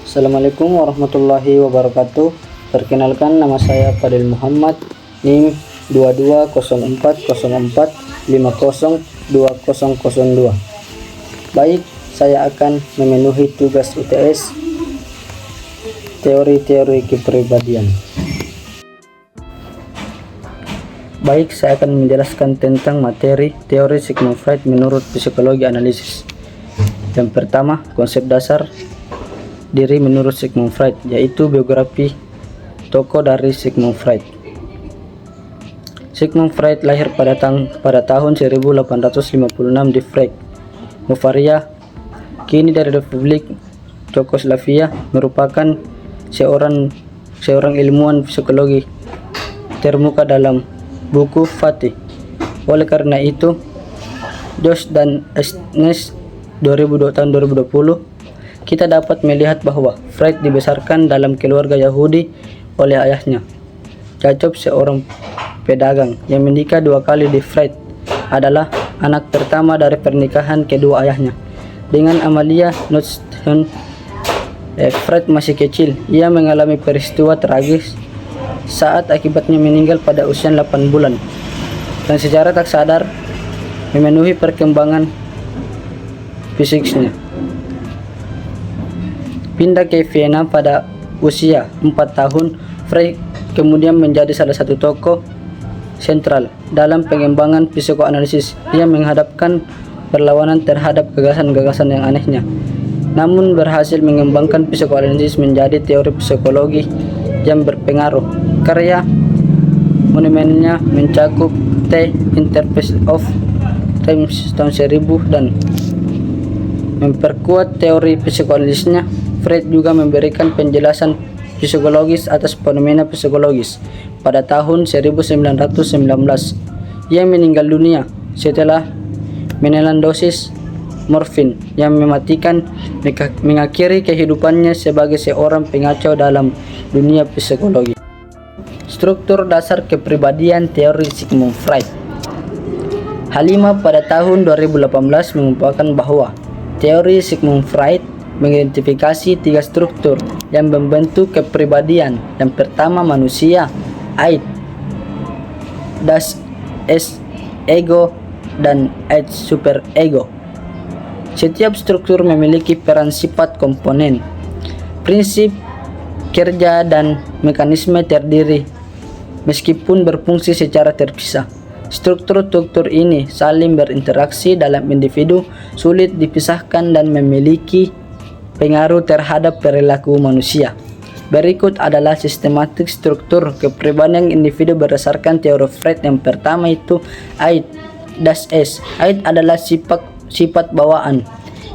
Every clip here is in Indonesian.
Assalamualaikum warahmatullahi wabarakatuh. Perkenalkan, nama saya Fadil Muhammad, NIM 220404502002. Baik, saya akan memenuhi tugas UTS teori-teori kepribadian. Baik, saya akan menjelaskan tentang materi teori Sigmund Freud menurut psikologi analisis. Yang pertama, konsep dasar diri menurut Sigmund Freud, yaitu biografi tokoh dari Sigmund Freud. Sigmund Freud lahir pada tahun 1856 di Prague, Bavaria, kini dari Republik Yugoslavia, merupakan seorang ilmuwan psikologi termuka dalam buku Fatih. Oleh karena itu, Josh dan Esnes tahun 2020, kita dapat melihat bahwa Freud dibesarkan dalam keluarga Yahudi oleh ayahnya, Jacob, seorang pedagang yang menikah 2 kali. Freud adalah anak pertama dari pernikahan kedua ayahnya dengan Amalia Nussbaum. Freud masih kecil. Ia mengalami peristiwa tragis saat akibatnya meninggal pada usia 8 bulan dan secara tak sadar memenuhi perkembangan fisiknya. Pindah ke Vienna pada usia 4 tahun, Freud kemudian menjadi salah satu tokoh sentral dalam pengembangan psikoanalisis. Ia menghadapkan perlawanan terhadap gagasan-gagasan yang anehnya, namun berhasil mengembangkan psikoanalisis menjadi teori psikologi yang berpengaruh. Karya monumennya mencakup The Interface of Time tahun 1000 dan memperkuat teori psikoanalisisnya. Freud juga memberikan penjelasan psikologis atas fenomena psikologis. Pada tahun 1919, ia meninggal dunia setelah menelan dosis morfin yang mematikan, mengakhiri kehidupannya sebagai seorang pengacau dalam dunia psikologi. Struktur dasar kepribadian teori Sigmund Freud. Halimah pada tahun 2018 mengungkapkan bahwa teori Sigmund Freud mengidentifikasi 3 struktur yang membentuk kepribadian. Yang pertama, manusia, id, das es, ego, dan id, superego. Setiap struktur memiliki peran, sifat, komponen, prinsip kerja, dan mekanisme terdiri, meskipun berfungsi secara terpisah. Struktur-struktur ini saling berinteraksi dalam individu, sulit dipisahkan, dan memiliki pengaruh terhadap perilaku manusia. Berikut adalah sistematik struktur kepribadian individu berdasarkan teori Freud. Yang pertama itu id, das es. Id adalah sifat bawaan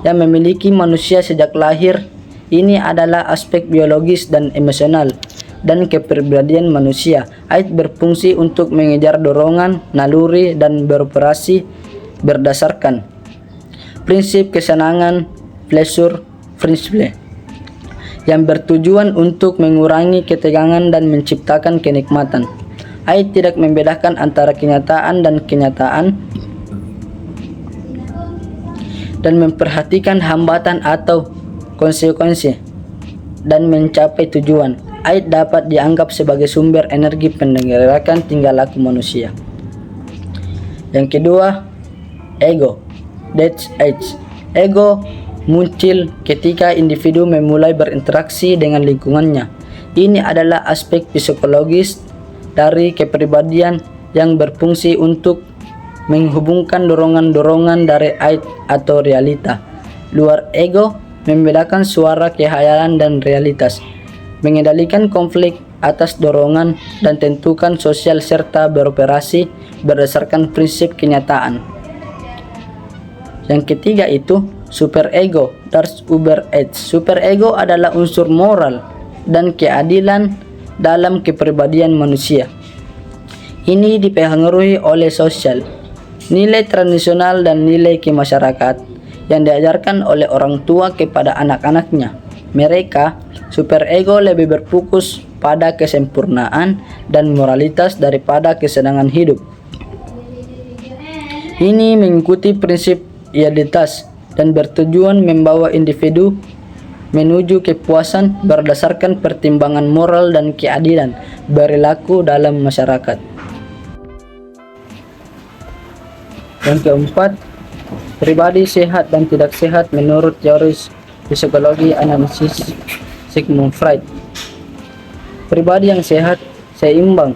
yang memiliki manusia sejak lahir. Ini adalah aspek biologis dan emosional dan kepribadian manusia. Id berfungsi untuk mengejar dorongan, naluri, dan beroperasi berdasarkan prinsip kesenangan, pleasure principle, yang bertujuan untuk mengurangi ketegangan dan menciptakan kenikmatan. Id tidak membedakan antara kenyataan dan kenyataan dan memperhatikan hambatan atau konsekuensi dan mencapai tujuan. Id dapat dianggap sebagai sumber energi penggerakkan tingkah laku manusia. Yang kedua, ego. That's age. Ego muncul ketika individu memulai berinteraksi dengan lingkungannya. Ini adalah aspek psikologis dari kepribadian yang berfungsi untuk menghubungkan dorongan-dorongan dari id atau realita luar ego, membedakan suara khayalan dan realitas, mengendalikan konflik atas dorongan, dan tentukan sosial serta beroperasi berdasarkan prinsip kenyataan. Yang ketiga itu superego, das Überetz. Superego adalah unsur moral dan keadilan dalam kepribadian manusia. Ini dipengaruhi oleh sosial, nilai tradisional, dan nilai kemasyarakatan yang diajarkan oleh orang tua kepada anak-anaknya. Mereka, superego, lebih berfokus pada kesempurnaan dan moralitas daripada kesenangan hidup. Ini mengikuti prinsip idealitas dan bertujuan membawa individu menuju kepuasan berdasarkan pertimbangan moral dan keadilan berlaku dalam masyarakat. Yang keempat, pribadi sehat dan tidak sehat menurut teori psikologi analisis Sigmund Freud. Pribadi yang sehat seimbang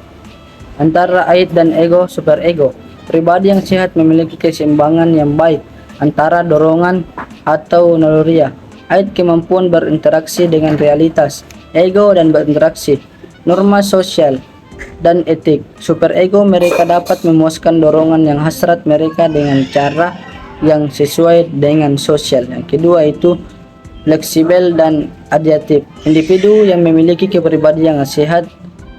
antara id dan ego superego. Pribadi yang sehat memiliki keseimbangan yang baik antara dorongan atau naluriah, id kemampuan berinteraksi dengan realitas, ego dan berinteraksi, norma sosial dan etik. Superego mereka dapat memuaskan dorongan yang hasrat mereka dengan cara yang sesuai dengan sosial. Yang kedua itu fleksibel dan adaptif. Individu yang memiliki kepribadian yang sehat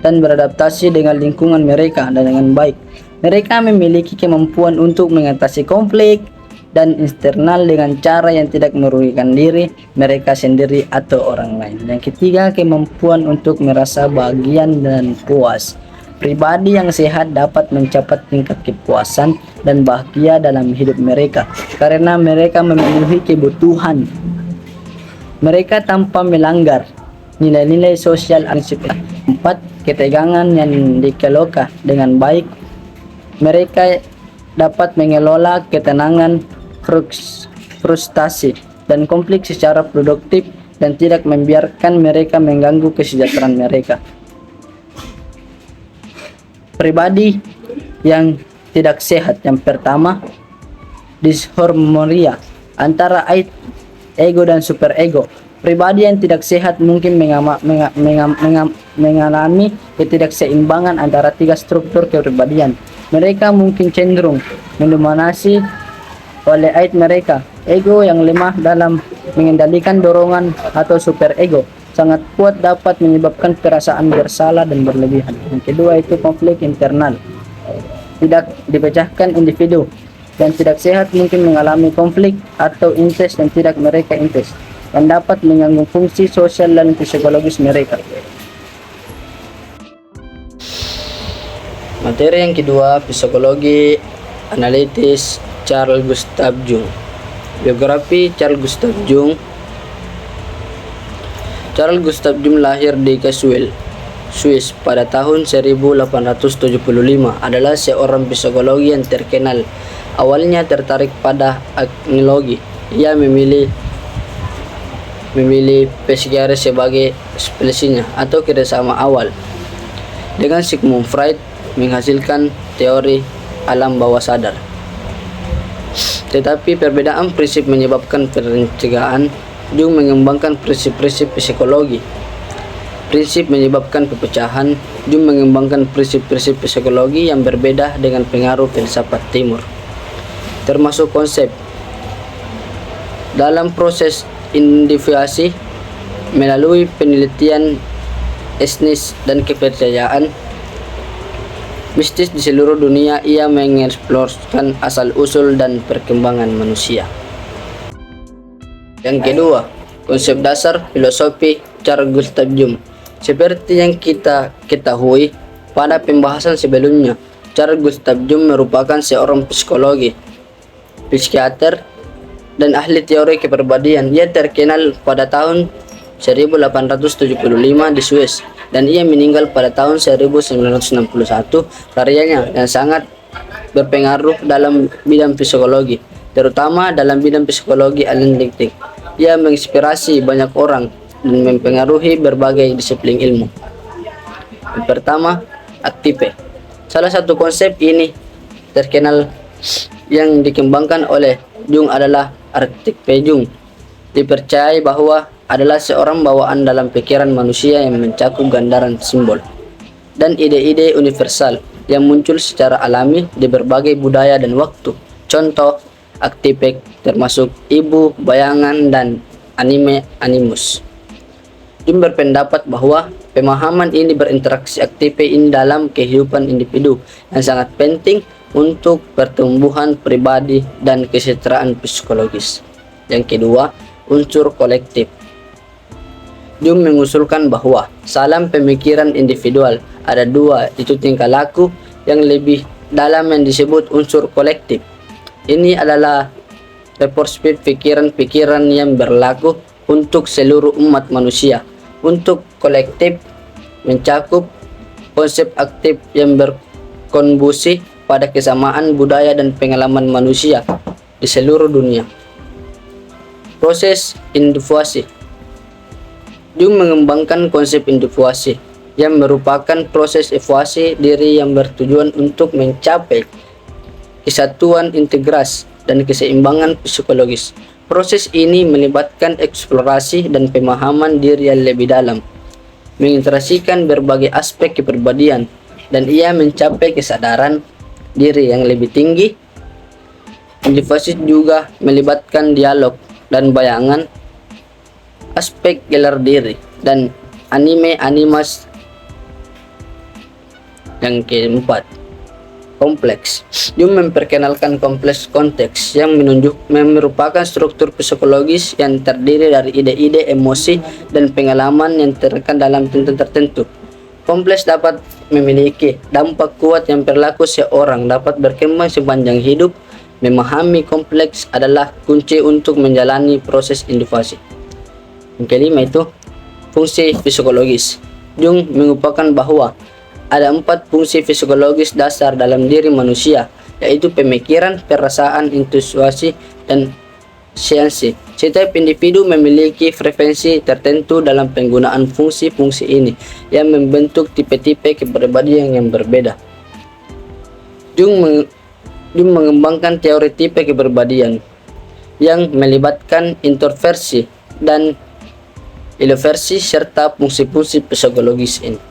dan beradaptasi dengan lingkungan mereka dan dengan baik. Mereka memiliki kemampuan untuk mengatasi konflik dan eksternal dengan cara yang tidak merugikan diri mereka sendiri atau orang lain. Yang ketiga, kemampuan untuk merasa bahagia dan puas. Pribadi yang sehat dapat mencapai tingkat kepuasan dan bahagia dalam hidup mereka karena mereka memenuhi kebutuhan mereka tanpa melanggar nilai-nilai sosial. Empat, ketegangan yang dikelola dengan baik. Mereka dapat mengelola ketenangan, frustasi, dan konflik secara produktif dan tidak membiarkan mereka mengganggu kesejahteraan mereka. Pribadi yang tidak sehat, yang pertama, disharmonia antara ego dan superego. Pribadi yang tidak sehat mungkin mengalami ketidakseimbangan antara tiga struktur kepribadian. Mereka mungkin cenderung mendominasi oleh id mereka, ego yang lemah dalam mengendalikan dorongan, atau superego sangat kuat dapat menyebabkan perasaan bersalah dan berlebihan. Yang kedua itu konflik internal, tidak dipecahkan individu yang tidak sehat mungkin mengalami konflik atau intes dan tidak mereka intes yang dapat mengganggu fungsi sosial dan psikologis mereka. Materi yang kedua, psikologi analitis Carl Gustav Jung. Biografi Carl Gustav Jung. Carl Gustav Jung lahir di Kassel, Swiss pada tahun 1875. Adalah seorang psikologi yang terkenal. Awalnya tertarik pada agnologi. Ia memilih psikiatri sebagai spesialisnya atau kerjasama awal dengan Sigmund Freud menghasilkan teori alam bawah sadar. Tetapi perbedaan prinsip menyebabkan pencegahan. Jung mengembangkan prinsip-prinsip psikologi. Prinsip menyebabkan pepecahan. Jung mengembangkan prinsip-prinsip psikologi yang berbeda dengan pengaruh filsafat timur, termasuk konsep dalam proses individuasi melalui penelitian etnis dan kepercayaan mistis di seluruh dunia. Ia mengeksplorasi asal-usul dan perkembangan manusia. Yang kedua, konsep dasar filosofi Carl Gustav Jung. Seperti yang kita ketahui pada pembahasan sebelumnya, Carl Gustav Jung merupakan seorang psikologi, psikiater, dan ahli teori kepribadian. Ia terkenal pada tahun 1875 di Swiss dan ia meninggal pada tahun 1961. Karyanya yang sangat berpengaruh dalam bidang psikologi, terutama dalam bidang psikologi analitik. Ia menginspirasi banyak orang dan mempengaruhi berbagai disiplin ilmu. Yang pertama, aktipe. Salah satu konsep ini terkenal yang dikembangkan oleh Jung adalah arketype Jung. Dipercayai bahwa adalah seorang bawaan dalam pikiran manusia yang mencakup gambaran simbol dan ide-ide universal yang muncul secara alami di berbagai budaya dan waktu. Contoh arketype termasuk ibu, bayangan, dan animus. Jung berpendapat bahwa pemahaman ini berinteraksi arketype ini dalam kehidupan individu yang sangat penting untuk pertumbuhan pribadi dan kesejahteraan psikologis. Yang kedua, unsur kolektif. Jung mengusulkan bahwa dalam pemikiran individual ada dua, itu tingkah laku yang lebih dalam yang disebut unsur kolektif. Ini adalah perspektif pikiran-pikiran yang berlaku untuk seluruh umat manusia. Untuk kolektif mencakup konsep aktif yang berkontribusi pada kesamaan budaya dan pengalaman manusia di seluruh dunia. Proses individuasi. Jung mengembangkan konsep individuasi yang merupakan proses evaluasi diri yang bertujuan untuk mencapai kesatuan, integrasi, dan keseimbangan psikologis. Proses ini melibatkan eksplorasi dan pemahaman diri yang lebih dalam, mengintegrasikan berbagai aspek kepribadian, dan ia mencapai kesadaran diri yang lebih tinggi. Individuasi juga melibatkan dialog dan bayangan, aspek gelar diri, dan animas. Yang keempat, kompleks. Jung memperkenalkan kompleks konteks yang merupakan struktur psikologis yang terdiri dari ide-ide, emosi, dan pengalaman yang terekam dalam tertentu. Kompleks dapat memiliki dampak kuat yang berlaku seorang dapat berkembang sepanjang hidup. Memahami kompleks adalah kunci untuk menjalani proses individuasi. Yang kelima itu fungsi psikologis. Jung mengupakan bahwa ada 4 fungsi psikologis dasar dalam diri manusia, yaitu pemikiran, perasaan, intuisi, dan sensi. Setiap individu memiliki frekuensi tertentu dalam penggunaan fungsi-fungsi ini yang membentuk tipe-tipe kepribadian yang berbeda. Jung mengembangkan teori tipe kepribadian yang melibatkan introversi dan ekstroversi serta fungsi-fungsi psikologis ini.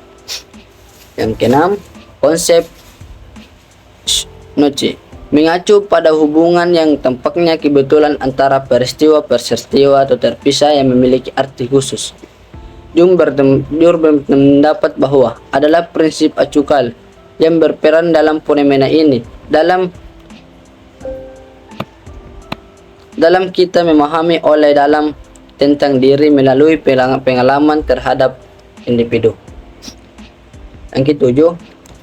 Yang keenam, konsep noci mengacu pada hubungan yang tampaknya kebetulan antara peristiwa atau terpisah yang memiliki arti khusus. Jung berpendapat bahwa adalah prinsip acukal yang berperan dalam fenomena ini. Dalam kita memahami oleh dalam tentang diri melalui pengalaman terhadap individu. Yang ketujuh,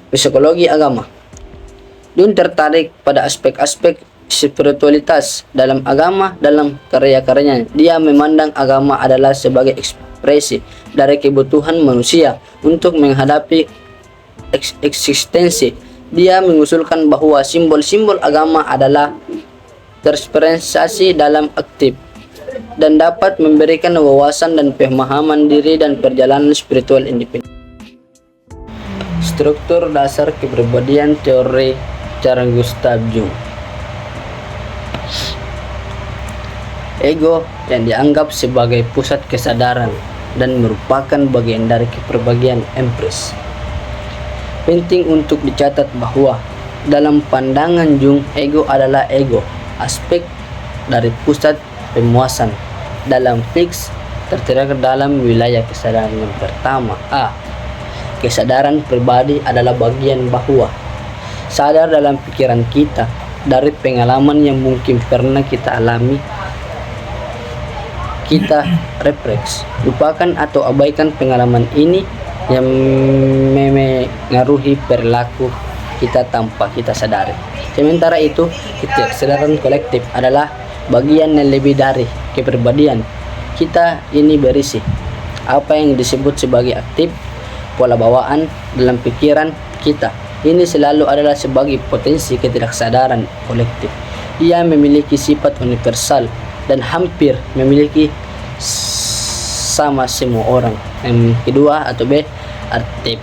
psikologi agama. Jung tertarik pada aspek-aspek spiritualitas dalam agama. Dalam karya-karyanya, dia memandang agama adalah sebagai ekspresi dari kebutuhan manusia untuk menghadapi eksistensi. Dia mengusulkan bahwa simbol-simbol agama adalah terrepresentasi dalam aktif dan dapat memberikan wawasan dan pemahaman diri dan perjalanan spiritual individu. Struktur dasar kepribadian teori Carl Gustav Jung. Ego yang dianggap sebagai pusat kesadaran dan merupakan bagian dari kepribadian empris. Penting untuk dicatat bahwa dalam pandangan Jung, ego adalah aspek dari pusat pemuasan dalam fix tertera dalam wilayah kesadaran. Yang pertama, kesadaran pribadi adalah bagian bahwa sadar dalam pikiran kita dari pengalaman yang mungkin pernah kita alami. Kita repreks, lupakan atau abaikan pengalaman ini yang mengaruhi perilaku kita tanpa kita sadari. Sementara itu, kesadaran kolektif adalah bagian yang lebih dari kepribadian kita ini berisi apa yang disebut sebagai aktif pola bawaan dalam pikiran kita. Ini selalu adalah sebagai potensi ketidaksadaran kolektif. Ia memiliki sifat universal dan hampir memiliki sama semua orang. Yang kedua atau B, aktif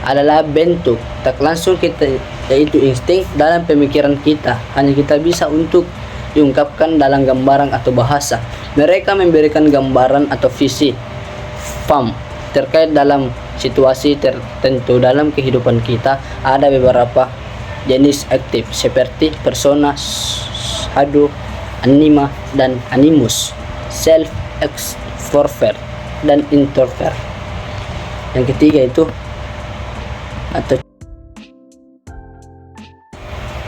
adalah bentuk tak langsung kita, yaitu insting dalam pemikiran kita. Hanya kita bisa untuk diungkapkan dalam gambaran atau bahasa. Mereka memberikan gambaran atau visi paham terkait dalam situasi tertentu dalam kehidupan kita. Ada beberapa jenis aktif seperti persona, shadow, anima, dan animus, self, extrovert, dan introvert. Yang ketiga itu atau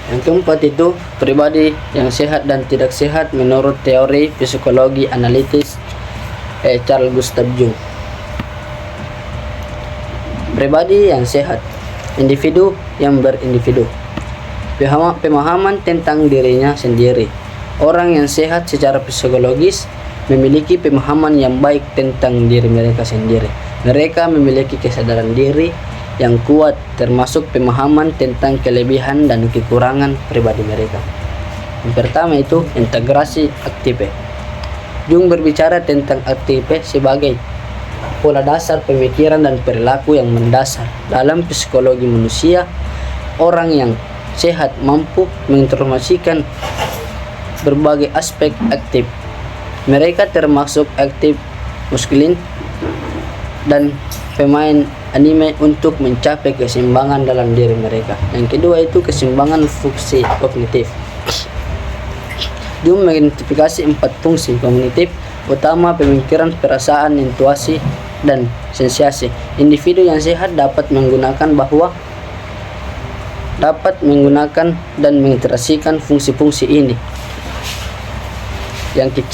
yang keempat itu pribadi yang sehat dan tidak sehat menurut teori psikologi analitis Carl Gustav Jung. Pribadi yang sehat, individu yang berindividu, pemahaman tentang dirinya sendiri. Orang yang sehat secara psikologis memiliki pemahaman yang baik tentang diri mereka sendiri. Mereka memiliki kesadaran diri yang kuat, termasuk pemahaman tentang kelebihan dan kekurangan pribadi mereka. Yang pertama itu integrasi aktif. Jung berbicara tentang aktif sebagai pola dasar pemikiran dan perilaku yang mendasar dalam psikologi manusia. Orang yang sehat mampu menginformasikan berbagai aspek aktif. Mereka termasuk aktif maskulin dan pemain anime untuk mencapai keseimbangan dalam diri mereka. Yang kedua itu keseimbangan fungsi kognitif. Jung mengidentifikasi 4 fungsi kognitif utama: pemikiran, perasaan, intuisi, dan sensasi. Individu yang sehat dapat menggunakan dan mengintegrasikan fungsi-fungsi ini. Yang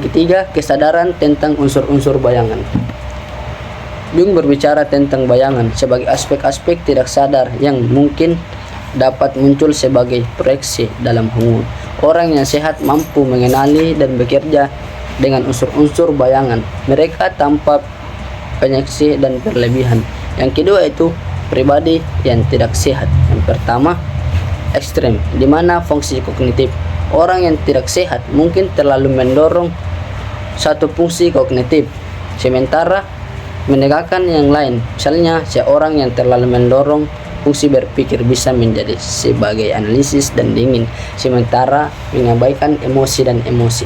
ketiga, kesadaran tentang unsur-unsur bayangan. Jung berbicara tentang bayangan sebagai aspek-aspek tidak sadar yang mungkin dapat muncul sebagai proyeksi dalam hubungan. Orang yang sehat mampu mengenali dan bekerja dengan unsur-unsur bayangan mereka tanpa penyeksi dan berlebihan. Yang kedua itu pribadi yang tidak sehat. Yang pertama, ekstrem, di mana fungsi kognitif. Orang yang tidak sehat mungkin terlalu mendorong satu fungsi kognitif, sementara menegakkan yang lain. Misalnya, seorang yang terlalu mendorong fungsi berpikir bisa menjadi sebagai analisis dan dingin, sementara mengabaikan emosi dan emosi.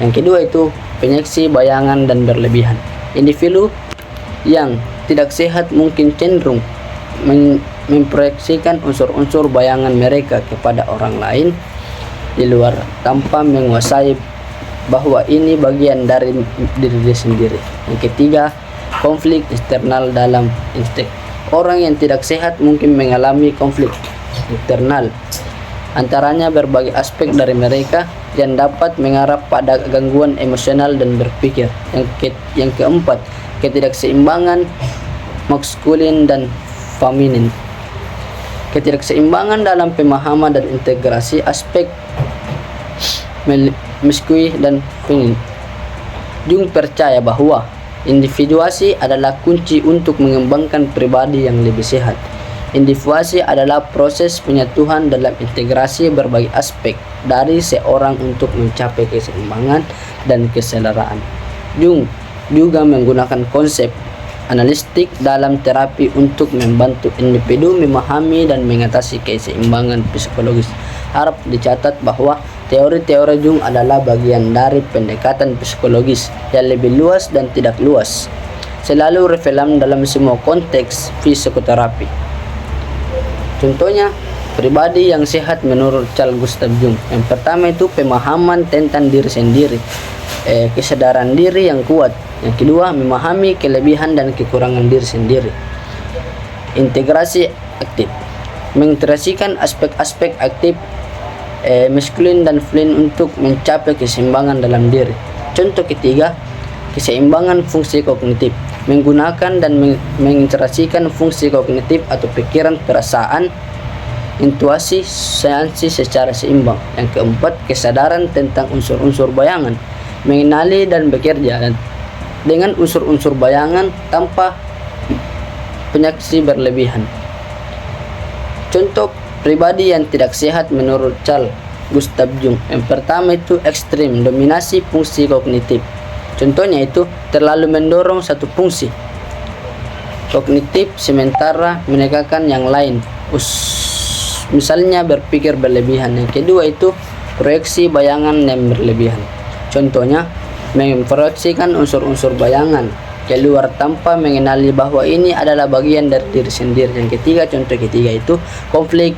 Yang kedua itu penyeksi bayangan dan berlebihan. Individu yang tidak sehat mungkin cenderung memproyeksikan unsur-unsur bayangan mereka kepada orang lain di luar tanpa menguasai bahwa ini bagian dari diri sendiri. Yang ketiga, konflik eksternal dalam insting. Orang yang tidak sehat mungkin mengalami konflik internal, antaranya berbagai aspek dari mereka yang dapat mengarah pada gangguan emosional dan berpikir. Yang keempat, ketidakseimbangan maskulin dan feminin. Ketidakseimbangan dalam pemahaman dan integrasi aspek maskulin dan feminin. Jung percaya bahwa individuasi adalah kunci untuk mengembangkan pribadi yang lebih sehat. Individuasi adalah proses penyatuan dalam integrasi berbagai aspek dari seorang untuk mencapai keseimbangan dan kesetaraan. Jung juga menggunakan konsep analitik dalam terapi untuk membantu individu memahami dan mengatasi keseimbangan psikologis. Harap dicatat bahwa teori-teori Jung adalah bagian dari pendekatan psikologis yang lebih luas dan tidak luas, selalu relevan dalam semua konteks psikoterapi. Contohnya, pribadi yang sehat menurut Carl Gustav Jung. Yang pertama itu pemahaman tentang diri sendiri, kesadaran diri yang kuat. Yang kedua, memahami kelebihan dan kekurangan diri sendiri. Integrasi aktif, mengintegrasikan aspek-aspek aktif maskulin dan feminin untuk mencapai keseimbangan dalam diri. Contoh ketiga, keseimbangan fungsi kognitif, menggunakan dan mengintegrasikan fungsi kognitif atau pikiran, perasaan, intuisi, sensasi secara seimbang. Yang keempat, kesadaran tentang unsur-unsur bayangan, mengenali dan bekerja dengan unsur-unsur bayangan tanpa penyeksi berlebihan. Contoh pribadi yang tidak sehat menurut Carl Gustav Jung. Yang pertama itu ekstrim, dominasi fungsi kognitif. Contohnya itu terlalu mendorong satu fungsi kognitif sementara menegakkan yang lain. Misalnya berpikir berlebihan. Yang kedua itu proyeksi bayangan yang berlebihan. Contohnya memproyeksikan unsur-unsur bayangan keluar tanpa mengenali bahwa ini adalah bagian dari diri sendiri. Yang ketiga, contoh ketiga itu konflik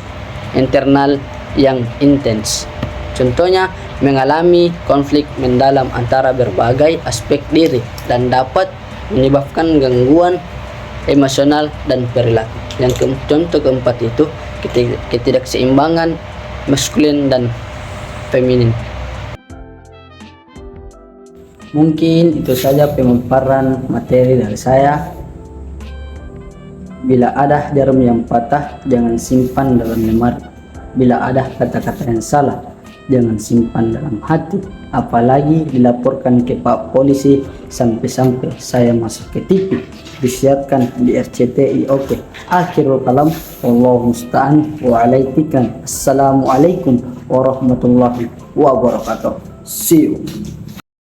internal yang intens. Contohnya mengalami konflik mendalam antara berbagai aspek diri dan dapat menyebabkan gangguan emosional dan perilaku. Contoh keempat itu ketidakseimbangan maskulin dan feminin. Mungkin itu saja pemaparan materi dari saya. Bila ada jarum yang patah, jangan simpan dalam lemari. Bila ada kata-kata yang salah, jangan simpan dalam hati. apalagi dilaporkan ke Pak Polisi, sampai-sampai saya masuk ke TV, disiarkan di RCTI. Oke, akhirul kalam, wallahu musta'an wa alaikum. Assalamualaikum warahmatullahi wabarakatuh. See you.